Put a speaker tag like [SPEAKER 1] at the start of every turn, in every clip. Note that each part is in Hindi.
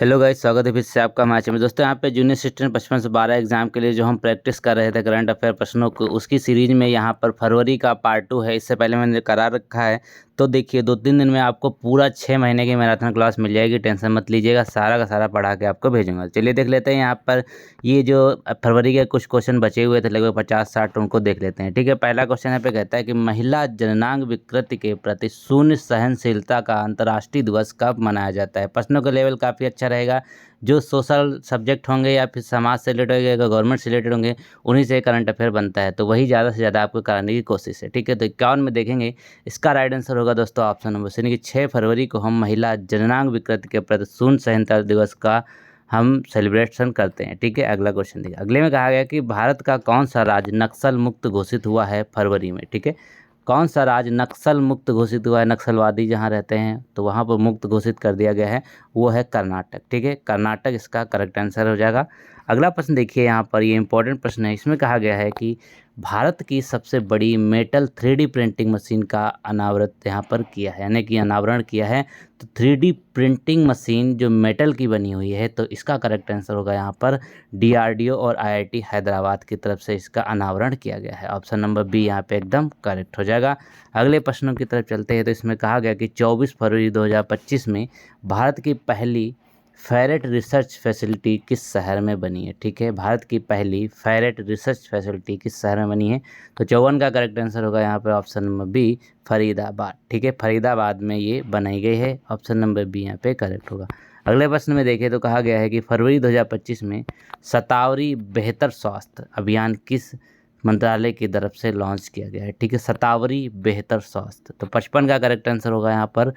[SPEAKER 1] हेलो गाइस, स्वागत है फिर से आपका मैच में। दोस्तों यहाँ पे जूनियर असिस्टेंट 55 से 12 एग्जाम के लिए जो हम प्रैक्टिस कर रहे थे करंट अफेयर प्रश्नों को, उसकी सीरीज में यहाँ पर फरवरी का पार्ट 2 है। इससे पहले मैंने करा रखा है। तो देखिए 2-3 दिन में आपको पूरा 6 महीने की मैराथन क्लास मिल जाएगी। टेंशन मत लीजिएगा, सारा का सारा पढ़ा के आपको भेजूंगा। चलिए देख लेते हैं यहाँ पर ये जो फरवरी के कुछ क्वेश्चन बचे हुए थे, लगभग 50-60, उनको देख लेते हैं। ठीक है, पहला क्वेश्चन यहाँ पे कहता है कि महिला जननांग विकृति के प्रति शून्य सहनशीलता का अंतर्राष्ट्रीय दिवस कब मनाया जाता है। प्रश्नों का लेवल काफ़ी अच्छा रहेगा। जो सोशल सब्जेक्ट होंगे या फिर समाज से रिलेटेड होंगे या गवर्नमेंट से रिलेटेड होंगे, उन्हीं से करंट अफेयर बनता है, तो वही ज़्यादा से ज़्यादा आपको कराने की कोशिश है। ठीक है, तो 51 में देखेंगे। इसका राइट आंसर होगा दोस्तों ऑप्शन नंबर सी, यानी कि 6 फरवरी को हम महिला जननांग विकृति के प्रति शून्य सहनशीलता दिवस का हम सेलिब्रेशन करते हैं। ठीक है, अगला क्वेश्चन देखिए। अगले में कहा गया कि भारत का कौन सा राज्य नक्सल मुक्त घोषित हुआ है फरवरी में। ठीक है, कौन सा राज्य नक्सल मुक्त घोषित हुआ है, नक्सलवादी जहाँ रहते हैं तो वहाँ पर मुक्त घोषित कर दिया गया है, वो है कर्नाटक। ठीक है, कर्नाटक इसका करेक्ट आंसर हो जाएगा। अगला प्रश्न देखिए, यहाँ पर ये इंपॉर्टेंट प्रश्न है। इसमें कहा गया है कि भारत की सबसे बड़ी मेटल 3D प्रिंटिंग मशीन का अनावृत यहाँ पर किया है, यानी कि अनावरण किया है। तो 3D प्रिंटिंग मशीन जो मेटल की बनी हुई है, तो इसका करेक्ट आंसर होगा यहाँ पर DRDO और IIT हैदराबाद की तरफ से इसका अनावरण किया गया है। ऑप्शन नंबर बी यहाँ पे एकदम करेक्ट हो जाएगा। अगले प्रश्नों की तरफ चलते हैं। तो इसमें कहा गया कि 24 फरवरी 2025 में भारत की पहली फेरेट रिसर्च फैसिलिटी किस शहर में बनी है। ठीक है, भारत की पहली फेरेट रिसर्च फैसिलिटी किस शहर में बनी है। तो 54 का करेक्ट आंसर होगा यहाँ पर ऑप्शन नंबर बी, फरीदाबाद। ठीक है, फरीदाबाद में ये बनाई गई है। ऑप्शन नंबर बी यहाँ पे करेक्ट होगा। अगले प्रश्न में देखिए, तो कहा गया है कि फरवरी 2025 में शतावरी बेहतर स्वास्थ्य अभियान किस मंत्रालय की तरफ से लॉन्च किया गया है। ठीक है, शतावरी बेहतर स्वास्थ्य। तो 55 का करेक्ट आंसर होगा यहाँ पर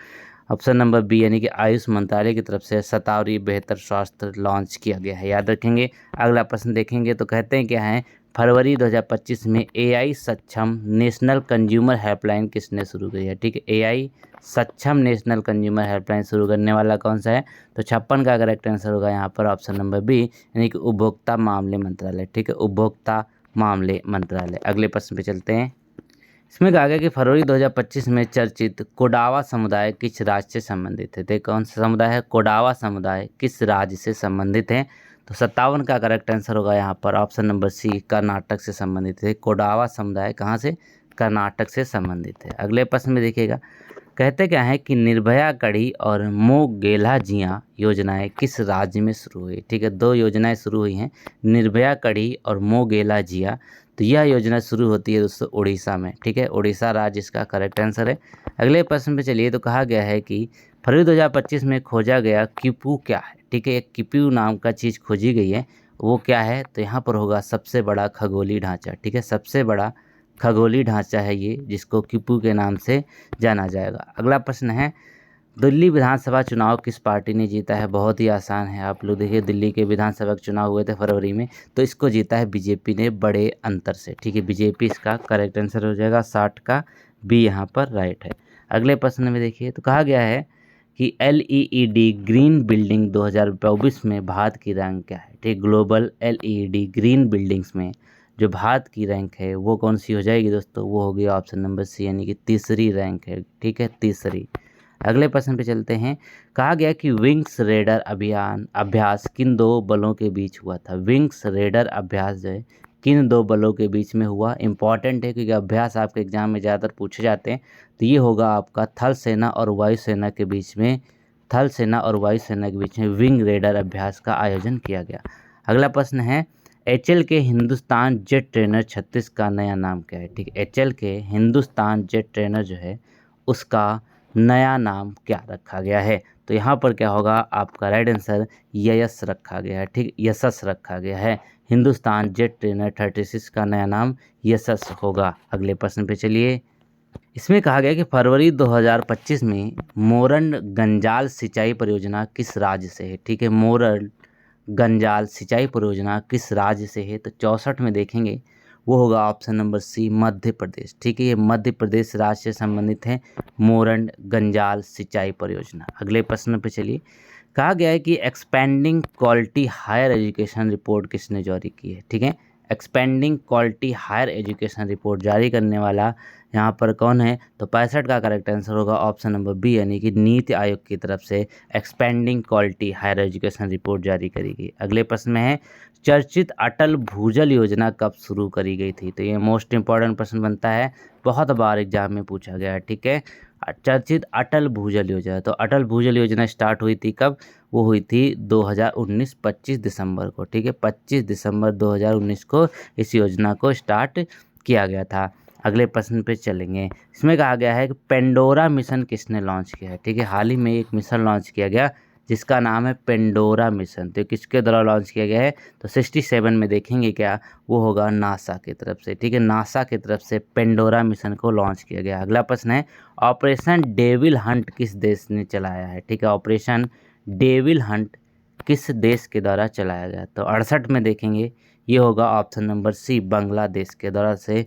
[SPEAKER 1] ऑप्शन नंबर बी, यानी कि आयुष मंत्रालय की तरफ से शतावरी बेहतर स्वास्थ्य लॉन्च किया गया है, याद रखेंगे। अगला प्रश्न देखेंगे तो कहते हैं क्या है, फरवरी 2025 में AI सक्षम नेशनल कंज्यूमर हेल्पलाइन किसने शुरू की है। ठीक है, AI सक्षम नेशनल कंज्यूमर हेल्पलाइन शुरू करने वाला कौन सा है। तो 56 का करेक्ट आंसर होगा यहाँ पर ऑप्शन नंबर बी, यानी कि उपभोक्ता मामले मंत्रालय। ठीक है, उपभोक्ता मामले मंत्रालय। अगले प्रश्न पे चलते हैं। इसमें कहा गया कि फरवरी 2025 में चर्चित कोडावा समुदाय किस राज्य से संबंधित है। तो कौन सा समुदाय है, कोडावा समुदाय किस राज्य से संबंधित है। तो 57 का करेक्ट आंसर होगा यहाँ पर ऑप्शन नंबर सी, कर्नाटक से संबंधित है। कोडावा समुदाय कहाँ से, कर्नाटक से संबंधित है। अगले प्रश्न में देखिएगा, कहते क्या है कि निर्भया कड़ी और मोगेला जिया योजनाएं किस राज्य में शुरू हुई। ठीक है, दो योजनाएं शुरू हुई हैं, निर्भया कड़ी और मोगेला जिया। तो यह योजना शुरू होती है दोस्तों उड़ीसा में। ठीक है, उड़ीसा राज्य इसका करेक्ट आंसर है। अगले प्रश्न पे चलिए, तो कहा गया है कि फरवरी 2025 में खोजा गया किपू क्या है। ठीक है, एक किपू नाम का चीज़ खोजी गई है, वो क्या है। तो यहाँ पर होगा सबसे बड़ा खगोलीय ढांचा। ठीक है, सबसे बड़ा खगोलीय ढांचा है ये, जिसको किपू के नाम से जाना जाएगा। अगला प्रश्न है, दिल्ली विधानसभा चुनाव किस पार्टी ने जीता है। बहुत ही आसान है, आप लोग देखिए, दिल्ली के विधानसभा के चुनाव हुए थे फरवरी में, तो इसको जीता है बीजेपी ने बड़े अंतर से। ठीक है, बीजेपी इसका करेक्ट आंसर हो जाएगा। 60 का बी यहाँ पर राइट है। अगले प्रश्न में देखिए, तो कहा गया है कि LEED ग्रीन बिल्डिंग 2024 में भारत की रैंक क्या है। ठीक, ग्लोबल LED ग्रीन बिल्डिंग्स में जो भारत की रैंक है वो कौन सी हो जाएगी दोस्तों, वो होगी ऑप्शन नंबर सी, यानी कि तीसरी रैंक है। ठीक है, तीसरी। अगले प्रश्न पे चलते हैं। कहा गया कि विंग्स रेडर अभ्यास किन दो बलों के बीच हुआ था। विंग्स रेडर अभ्यास जो है किन दो बलों के बीच में हुआ। इंपॉर्टेंट है क्योंकि अभ्यास आपके एग्जाम में ज़्यादातर पूछे जाते हैं। तो ये होगा आपका थल सेना और वायुसेना के बीच में, थल सेना और वायुसेना के बीच में विंग रेडर अभ्यास का आयोजन किया गया। अगला प्रश्न है, HL के हिंदुस्तान जेट ट्रेनर 36 का नया नाम क्या है। ठीक है, HL के हिंदुस्तान जेट ट्रेनर जो है उसका नया नाम क्या रखा गया है। तो यहाँ पर क्या होगा, आपका राइट आंसर यस रखा गया है। ठीक, यशस रखा गया है। हिंदुस्तान जेट ट्रेनर 36 का नया नाम यशस होगा। अगले प्रश्न पे चलिए। इसमें कहा गया कि फरवरी 2025 में मोरंड गंजाल सिंचाई परियोजना किस राज्य से है। ठीक है, मोरंड गंजाल सिंचाई परियोजना किस राज्य से है। तो 64 में देखेंगे, वो होगा ऑप्शन नंबर सी, मध्य प्रदेश। ठीक है, ये मध्य प्रदेश राज्य से संबंधित है मोरंड गंजाल सिंचाई परियोजना। अगले प्रश्न पे चलिए। कहा गया है कि expanding quality higher education report किसने जारी की है। ठीक है, expanding quality higher education report जारी करने वाला यहाँ पर कौन है, तो 65 का करेक्ट आंसर होगा ऑप्शन नंबर बी, यानी कि नीति आयोग की तरफ से expanding quality higher education report जारी करी गई। अगले प्रश्न में है चर्चित अटल भूजल योजना कब शुरू करी गई थी, तो ये मोस्ट इंपॉर्टेंट प्रश्न बनता है, बहुत बार एग्जाम में पूछा गया है। ठीक है, चर्चित अटल भूजल योजना, तो अटल भूजल योजना स्टार्ट हुई थी कब, वो हुई थी 2019 25 दिसंबर को। ठीक है, 25 दिसंबर 2019 को इस योजना को स्टार्ट किया गया था। अगले प्रश्न पे चलेंगे। इसमें कहा गया है कि पेंडोरा मिशन किसने लॉन्च किया है। ठीक है, हाल ही में एक मिशन लॉन्च किया गया जिसका नाम है पेंडोरा मिशन, तो किसके द्वारा लॉन्च किया गया है, तो 67 में देखेंगे क्या, वो होगा नासा की तरफ से। ठीक है, नासा की तरफ से पेंडोरा मिशन को लॉन्च किया गया। अगला प्रश्न है ऑपरेशन डेविल हंट किस देश ने चलाया है। ठीक है, ऑपरेशन डेविल हंट किस देश के द्वारा चलाया गया, तो 68 में देखेंगे, ये होगा ऑप्शन नंबर सी, बांग्लादेश के द्वारा से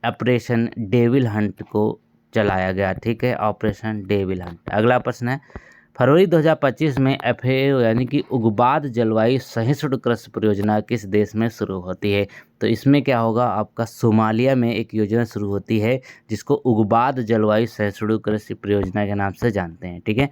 [SPEAKER 1] ऑपरेशन डेविल हंट को चलाया गया। ठीक है, ऑपरेशन डेविल हंट। अगला प्रश्न है फरवरी 2025 में FAO यानी कि उग्बाद जलवायु सहिष्णु कृषि परियोजना किस देश में शुरू होती है, तो इसमें क्या होगा आपका, सोमालिया में एक योजना शुरू होती है जिसको उग्बाद जलवायु सहिष्णु कृषि परियोजना के नाम से जानते हैं। ठीक है,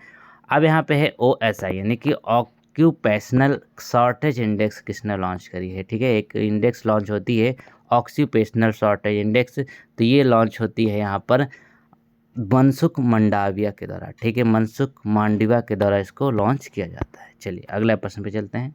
[SPEAKER 1] अब यहाँ पे है OSI यानी कि ऑक्यूपेशनल शॉर्टेज इंडेक्स किसने लॉन्च करी है। ठीक है, एक इंडेक्स लॉन्च होती है ऑक्यूपेशनल शॉर्टेज इंडेक्स, तो ये लॉन्च होती है यहाँ पर मनसुख मंडाविया के द्वारा। ठीक है, मनसुख मांडविया के द्वारा इसको लॉन्च किया जाता है। चलिए अगला प्रश्न पे चलते हैं।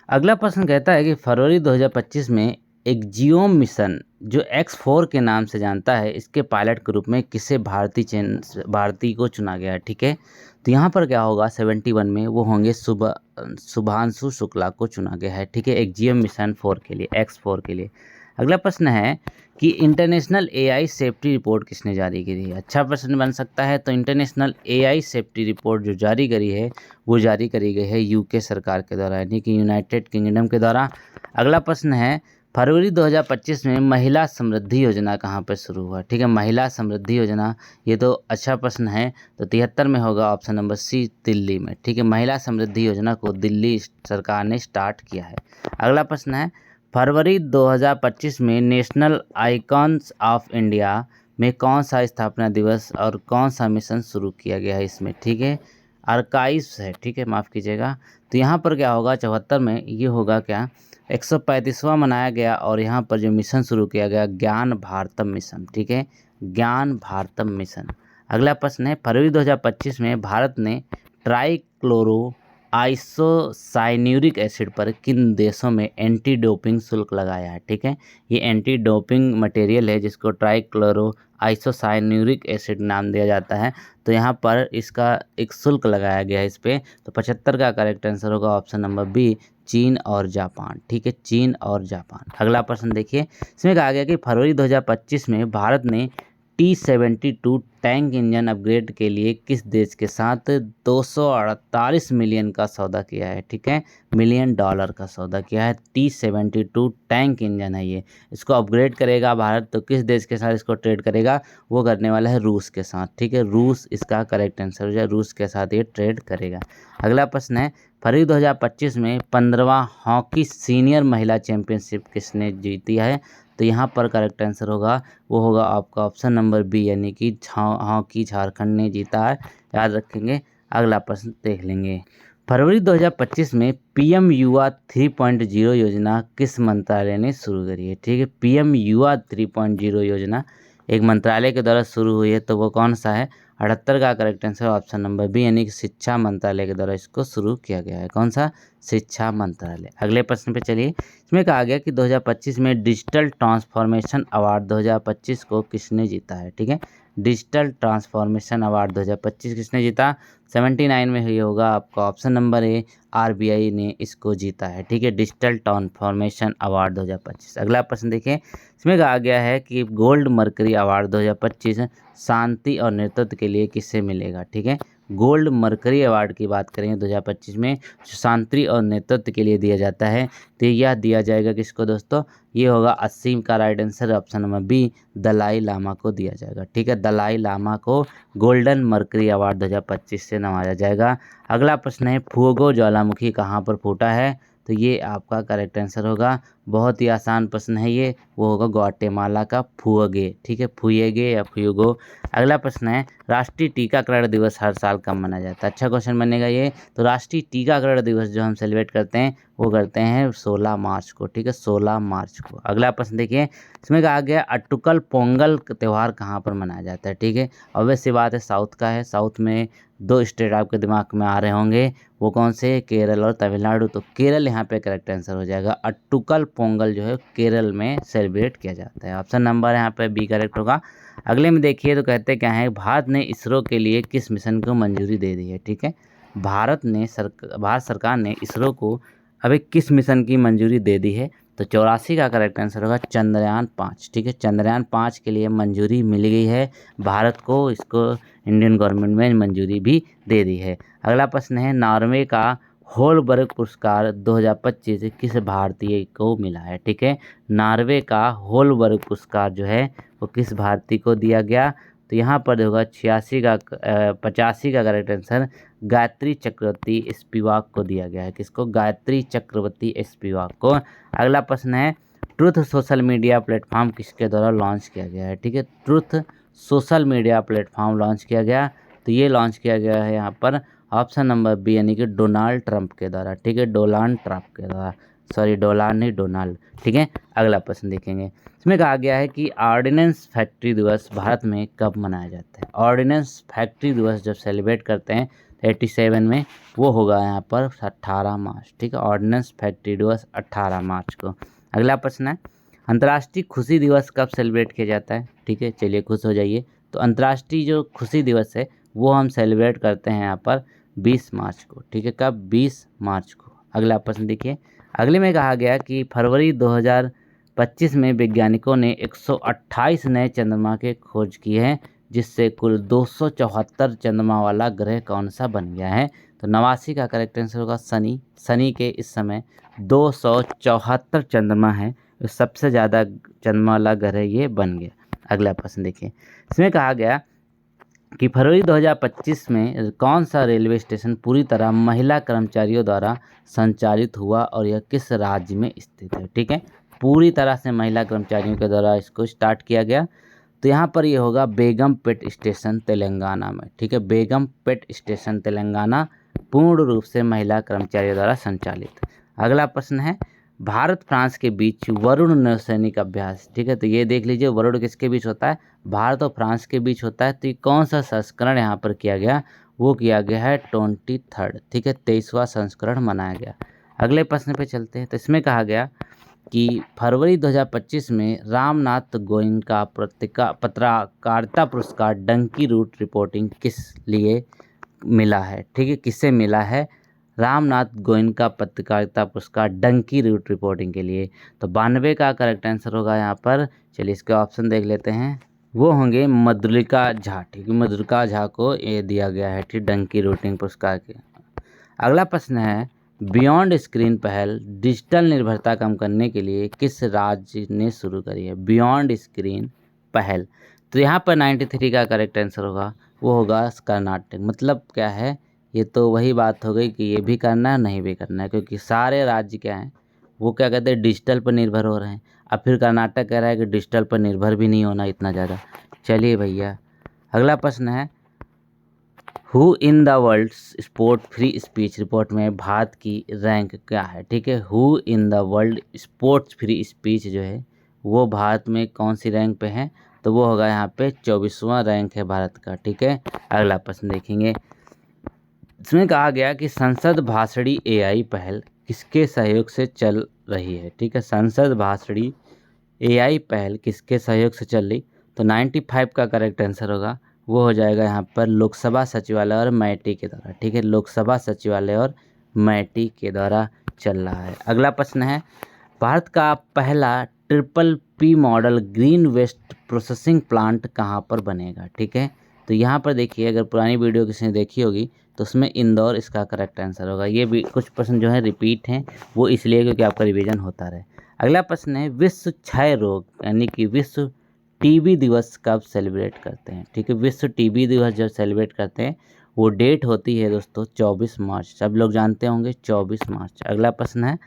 [SPEAKER 1] अगला प्रश्न कहता है कि फरवरी 2025 में एक जियो मिशन जो X4 के नाम से जानता है, इसके पायलट के रूप में किसे भारतीय को चुना गया है। ठीक है, तो यहाँ पर क्या होगा 71 में वो होंगे शुभांशु शुक्ला को चुना गया है। ठीक है, एक जियो मिशन 4 के लिए, X4 के लिए। अगला प्रश्न है कि इंटरनेशनल AI सेफ्टी रिपोर्ट किसने जारी करी है। अच्छा प्रश्न बन सकता है, तो इंटरनेशनल AI सेफ्टी रिपोर्ट जो जारी करी है वो जारी करी गई है UK सरकार के द्वारा, यानी कि यूनाइटेड किंगडम के द्वारा। अगला प्रश्न है फरवरी 2025 में महिला समृद्धि योजना कहाँ पर शुरू हुआ। ठीक है, महिला समृद्धि योजना, ये तो अच्छा प्रश्न है, तो 73 में होगा ऑप्शन नंबर सी, दिल्ली में। ठीक है, महिला समृद्धि योजना को दिल्ली सरकार ने स्टार्ट किया है। अगला प्रश्न है फरवरी 2025 में नेशनल आइकॉन्स ऑफ इंडिया में कौन सा स्थापना दिवस और कौन सा मिशन शुरू किया गया है इसमें। ठीक है, आर्काइव्स है। ठीक है, माफ़ कीजिएगा, तो यहाँ पर क्या होगा 74 में, ये होगा क्या 135वां मनाया गया, और यहाँ पर जो मिशन शुरू किया गया ज्ञान भारतम मिशन। ठीक है, ज्ञान भारतम मिशन। अगला प्रश्न है फरवरी 2025 में भारत ने ट्राइक्लोरो आइसोसाइन्यूरिक एसिड पर किन देशों में एंटी डोपिंग शुल्क लगाया है। ठीक है, ये एंटी डोपिंग मटेरियल है जिसको ट्राइक्लोरो आइसोसाइन्यूरिक एसिड नाम दिया जाता है, तो यहाँ पर इसका एक शुल्क लगाया गया है इस पर, तो 75 का करेक्ट आंसर होगा ऑप्शन नंबर बी, चीन और जापान। ठीक है, चीन और जापान। अगला प्रश्न देखिए, इसमें कहा गया कि फरवरी 2025 में भारत ने T-72 टैंक इंजन अपग्रेड के लिए किस देश के साथ 248 मिलियन का सौदा किया है। ठीक है, $मिलियन का सौदा किया है। T-72 टैंक इंजन है ये, इसको अपग्रेड करेगा भारत, तो किस देश के साथ इसको ट्रेड करेगा, वो करने वाला है रूस के साथ। ठीक है, रूस इसका करेक्ट आंसर हो जाए, रूस के साथ ये ट्रेड करेगा। अगला प्रश्न है फरवरी 2025 में 15वां हॉकी सीनियर महिला चैंपियनशिप किसने जीती है, तो यहाँ पर करेक्ट आंसर होगा, वो होगा आपका ऑप्शन नंबर बी, यानी कि हॉकी झारखंड ने जीता है, याद रखेंगे। अगला प्रश्न देख लेंगे। फरवरी 2025 में PM युवा 3.0 योजना किस मंत्रालय ने शुरू करी है। ठीक है, PM युवा 3.0 योजना एक मंत्रालय के द्वारा शुरू हुई है, तो वो कौन सा है, 78 का correct answer option number B, यानी कि शिक्षा मंत्रालय के द्वारा इसको शुरू किया गया है। कौन सा, शिक्षा मंत्रालय। अगले प्रश्न पे चलिए, इसमें कहा गया कि 2025 में डिजिटल ट्रांसफॉर्मेशन अवार्ड 2025 को किसने जीता है। ठीक है, डिजिटल ट्रांसफॉर्मेशन अवार्ड 2025 किसने जीता, 79 में ये होगा आपका ऑप्शन नंबर ए, RBI ने इसको जीता है। ठीक है, डिजिटल ट्रांसफॉर्मेशन अवार्ड 2025। अगला प्रश्न देखिए, इसमें कहा गया है कि गोल्ड मर्करी अवार्ड 2025 शांति और नेतृत्व के लिए किससे मिलेगा। ठीक है, गोल्ड मर्करी अवार्ड की बात करें 2025 में जो शांति और नेतृत्व के लिए दिया जाता है, तो यह दिया जाएगा किसको दोस्तों, ये होगा 80 का right answer option number B, Dalai Lama को दिया जाएगा। ठीक है, दलाई लामा को गोल्डन मर्करी अवार्ड 2025 से नवाजा जाएगा। अगला प्रश्न है फुगो ज्वालामुखी कहाँ पर फूटा है, तो ये आपका करेक्ट आंसर होगा। बहुत ही आसान प्रश्न है ये, वो होगा ग्वाटेमाला का फुएगे, ठीक है, फुएगे या फ्यूगो। अगला प्रश्न है राष्ट्रीय टीकाकरण दिवस हर साल कब मनाया जाता है। अच्छा क्वेश्चन बनेगा ये। तो राष्ट्रीय टीकाकरण दिवस जो हम सेलिब्रेट करते हैं वो करते हैं 16 मार्च को, ठीक है, 16 मार्च को। अगला प्रश्न देखिए, इसमें कहा गया अट्टुकल पोंगल त्यौहार कहाँ पर मनाया जाता है, ठीक है। ऑब्वियस सी बात है साउथ का है। साउथ में 2 स्टेट आपके दिमाग में आ रहे होंगे, वो कौन से, केरल और तमिलनाडु। तो केरल यहाँ पे करेक्ट आंसर हो जाएगा। अट्टुकल पोंगल जो है केरल में सेलिब्रेट किया जाता है। ऑप्शन नंबर यहाँ पे बी करेक्ट होगा। अगले में देखिए तो कहते क्या है, भारत ने इसरो के लिए किस मिशन को मंजूरी दे दी है, ठीक है। भारत सरकार ने इसरो को अभी किस मिशन की मंजूरी दे दी है। तो 84 का करेक्ट आंसर होगा चंद्रयान 5, ठीक है। चंद्रयान 5 के लिए मंजूरी मिल गई है भारत को, इसको इंडियन गवर्नमेंट में मंजूरी भी दे दी है। अगला प्रश्न है नॉर्वे का होलबर्ग पुरस्कार 2025 किस भारतीय को मिला है, ठीक है। नॉर्वे का होलबर्ग पुरस्कार जो है वो किस भारतीय को दिया गया। तो यहाँ पर होगा 85 का correct answer Gayatri Chakravorty Spivak को दिया गया है। किसको, गायत्री चक्रवर्ती स्पिवाक को। अगला प्रश्न है ट्रुथ सोशल मीडिया प्लेटफॉर्म किसके द्वारा लॉन्च किया गया है, ठीक है। Truth social media platform launch किया गया, तो ये लॉन्च किया गया है यहाँ पर ऑप्शन नंबर बी यानी कि डोनाल्ड ट्रंप के द्वारा, ठीक है, डोनाल्ड ट्रंप के द्वारा, सॉरी डोनाल्ड नहीं डोनाल्ड, ठीक है। अगला प्रश्न देखेंगे, इसमें कहा गया है कि ऑर्डिनेंस फैक्ट्री दिवस भारत में कब मनाया जाता है। ऑर्डिनेंस फैक्ट्री दिवस जब सेलिब्रेट करते हैं 87 में, वो होगा यहाँ पर 18 मार्च, ठीक है। ऑर्डिनेंस फैक्ट्री दिवस 18 मार्च को। अगला प्रश्न है अंतर्राष्ट्रीय खुशी दिवस कब सेलिब्रेट किया जाता है, ठीक है, चलिए खुश हो जाइए। तो अंतर्राष्ट्रीय जो खुशी दिवस है वो हम सेलिब्रेट करते हैं यहाँ पर 20 मार्च को, ठीक है, कब, 20 मार्च को। अगला प्रश्न देखिए, अगले में कहा गया कि फरवरी 2025 में वैज्ञानिकों ने 128 नए चंद्रमा की खोज की है, जिससे कुल 274 चंद्रमा वाला ग्रह कौन सा बन गया है। तो 89 का करेक्ट आंसर होगा शनि। शनि के इस समय 274 चंद्रमा है, सबसे ज़्यादा चंद्रमा वाला ग्रह ये बन गया। अगला प्रश्न देखिए, इसमें कहा गया कि फरवरी 2025 में कौन सा रेलवे स्टेशन पूरी तरह महिला कर्मचारियों द्वारा संचालित हुआ और यह किस राज्य में स्थित है, ठीक है। पूरी तरह से महिला कर्मचारियों के द्वारा इसको स्टार्ट किया गया, तो यहाँ पर ये होगा बेगमपेट स्टेशन तेलंगाना में, ठीक है। बेगमपेट स्टेशन तेलंगाना पूर्ण रूप से महिला कर्मचारियों द्वारा संचालित। अगला प्रश्न है भारत फ्रांस के बीच वरुण नौसैनिक अभ्यास, ठीक है। तो ये देख लीजिए वरुण किसके बीच होता है, भारत और फ्रांस के बीच होता है। तो ये कौन सा संस्करण यहाँ पर किया गया, वो किया गया है 23rd, ठीक है, 23वां संस्करण मनाया गया। अगले प्रश्न पे चलते हैं, तो इसमें कहा गया कि फरवरी 2025 में रामनाथ गोयनका पत्रकारिता पुरस्कार डंकी रूट रिपोर्टिंग किस लिए मिला है, ठीक है, किससे मिला है। रामनाथ गोयनका पत्रकारिता पुरस्कार डंकी रूट रिपोर्टिंग के लिए। तो 92 का करेक्ट आंसर होगा यहाँ पर। चलिए इसके ऑप्शन देख लेते हैं, वो होंगे मधुलिका झा, ठीक है, मधुलिका झा को ये दिया गया है, ठीक, डंकी रूटिंग पुरस्कार के। अगला प्रश्न है बियॉन्ड स्क्रीन पहल डिजिटल निर्भरता कम करने के लिए किस राज्य ने शुरू करी है। बियॉन्ड स्क्रीन पहल, तो यहाँ पर 93 का करेक्ट आंसर होगा, वो होगा कर्नाटक। मतलब क्या है, ये तो वही बात हो गई कि ये भी करना है नहीं भी करना है, क्योंकि सारे राज्य क्या हैं वो क्या कहते हैं डिजिटल पर निर्भर हो रहे हैं। अब फिर कर्नाटक कह रहा है कि डिजिटल पर निर्भर भी नहीं होना इतना ज़्यादा। चलिए भैया, अगला प्रश्न है who in the world sport free speech report में भारत की रैंक क्या है, ठीक है। Who in the world sports free speech जो है वो भारत में कौन सी रैंक पे है, तो वो होगा यहाँ पे 24वां रैंक है भारत का, ठीक है। अगला प्रश्न देखेंगे, इसमें कहा गया कि संसद भाषणी एआई पहल किसके सहयोग से चल रही है, ठीक है। संसद भाषणी एआई पहल किसके सहयोग से चल रही, तो 95 का करेक्ट आंसर होगा, वो हो जाएगा यहाँ पर लोकसभा सचिवालय और मैटी के द्वारा, ठीक है, लोकसभा सचिवालय और मैटी के द्वारा चल रहा है। अगला प्रश्न है भारत का पहला triple P model green waste processing plant कहाँ पर बनेगा, ठीक है। तो यहाँ पर देखिए अगर पुरानी वीडियो किसी ने देखी होगी तो उसमें इंदौर इसका करेक्ट आंसर होगा। ये भी कुछ प्रश्न जो है रिपीट हैं, वो इसलिए क्योंकि आपका रिवीजन होता रहे। अगला प्रश्न है विश्व क्षय रोग यानी कि विश्व टीबी दिवस कब सेलिब्रेट करते हैं, ठीक है। विश्व टीबी दिवस जब सेलिब्रेट करते हैं वो डेट होती है दोस्तों 24 मार्च, सब लोग जानते होंगे 24 मार्च। अगला प्रश्न है,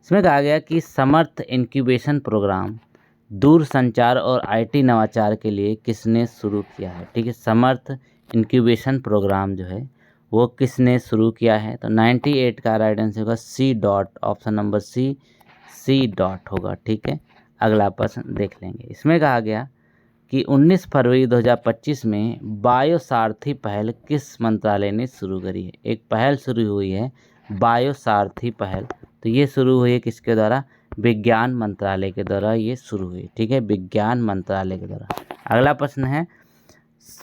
[SPEAKER 1] इसमें कहा गया कि समर्थ इंक्यूबेशन प्रोग्राम दूर संचार और आईटी नवाचार के लिए किसने शुरू किया है। ठीक है, समर्थ इंक्यूबेशन प्रोग्राम जो है वो किसने शुरू किया है। तो 98 का राइट आंसर होगा C dot, option number C dot होगा। ठीक है, अगला प्रश्न देख लेंगे। इसमें कहा गया कि 19 फरवरी 2025 में बायोसारथी पहल किस मंत्रालय ने शुरू करी है। एक पहल शुरू हुई है बायोसारथी पहल, तो ये शुरू हुई है किसके द्वारा, विज्ञान मंत्रालय के द्वारा ये शुरू हुई। ठीक है, विज्ञान मंत्रालय के द्वारा। अगला प्रश्न है,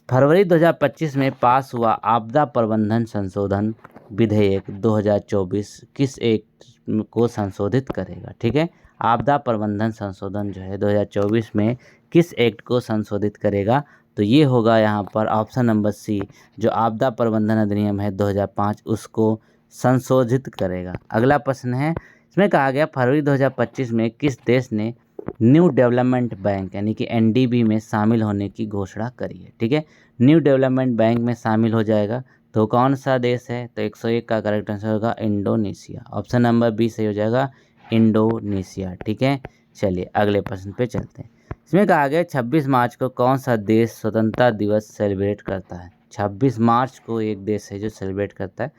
[SPEAKER 1] फरवरी 2025 में पास हुआ आपदा प्रबंधन संशोधन विधेयक 2024 किस एक्ट को संशोधित करेगा। ठीक है, आपदा प्रबंधन संशोधन जो है 2024 में किस एक्ट को संशोधित करेगा, तो ये होगा यहाँ पर ऑप्शन नंबर सी, जो आपदा प्रबंधन अधिनियम है 2005 उसको संशोधित करेगा। अगला प्रश्न है, इसमें कहा गया फरवरी 2025 में किस देश ने न्यू डेवलपमेंट बैंक यानी कि एनडीबी में शामिल होने की घोषणा करी है। ठीक है, न्यू डेवलपमेंट बैंक में शामिल हो जाएगा, तो कौन सा देश है, तो 101 का करेक्ट आंसर होगा इंडोनेशिया, ऑप्शन नंबर बी सही हो जाएगा इंडोनेशिया। ठीक है, चलिए अगले प्रश्न पे चलते हैं। इसमें कहा गया 26 मार्च को कौन सा देश स्वतंत्रता दिवस सेलिब्रेट करता है। 26 मार्च को एक देश है जो सेलिब्रेट करता है,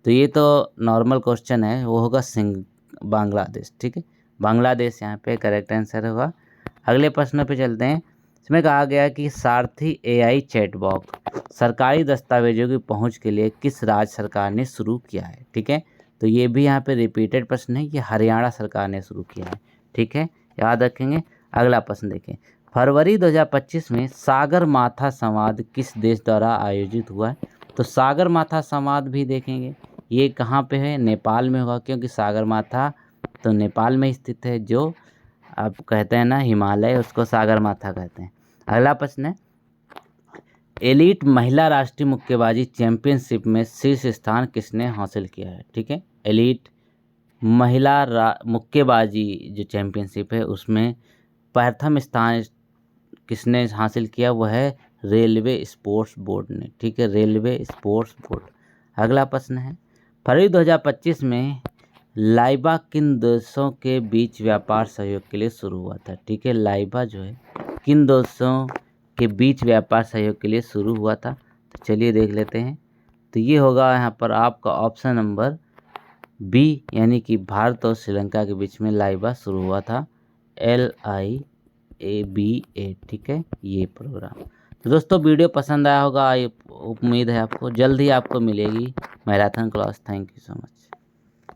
[SPEAKER 1] तो ये तो नॉर्मल क्वेश्चन है, वो होगा बांग्लादेश। ठीक है, बांग्लादेश यहाँ पे करेक्ट आंसर होगा। अगले प्रश्न पे चलते हैं। इसमें कहा गया कि सारथी एआई चैटबॉट सरकारी दस्तावेजों की पहुंच के लिए किस राज्य सरकार ने शुरू किया है। ठीक है, तो ये भी यहाँ पे रिपीटेड प्रश्न है, ये हरियाणा सरकार ने शुरू किया है। ठीक है, याद रखेंगे। अगला प्रश्न देखें, फरवरी 2025 में सागर माथा संवाद किस देश द्वारा आयोजित हुआ है। तो सागर माथा संवाद भी देखेंगे, ये कहाँ पे है, नेपाल में होगा, क्योंकि सागर माथा तो नेपाल में स्थित है, जो आप कहते हैं ना हिमालय, उसको सागर माथा कहते हैं। अगला प्रश्न है, एलीट महिला राष्ट्रीय मुक्केबाजी चैंपियनशिप में शीर्ष स्थान किसने हासिल किया है। ठीक है, एलीट महिला मुक्केबाजी जो चैंपियनशिप है उसमें प्रथम स्थान किसने हासिल किया, वो है रेलवे स्पोर्ट्स बोर्ड ने। ठीक है, रेलवे स्पोर्ट्स बोर्ड। अगला प्रश्न है, फरवरी 2025 में लाइबा किन देशों के बीच व्यापार सहयोग के लिए शुरू हुआ था। ठीक है, लाइबा जो है किन देशों के बीच व्यापार सहयोग के लिए शुरू हुआ था, तो चलिए देख लेते हैं। तो ये होगा यहाँ पर आपका ऑप्शन नंबर बी, यानी कि भारत और श्रीलंका के बीच में लाइबा शुरू हुआ था, LIABA। ठीक है, ये प्रोग्राम। तो दोस्तों वीडियो पसंद आया होगा, उम्मीद है आपको जल्द ही आपको मिलेगी marathon class. Thank you so much.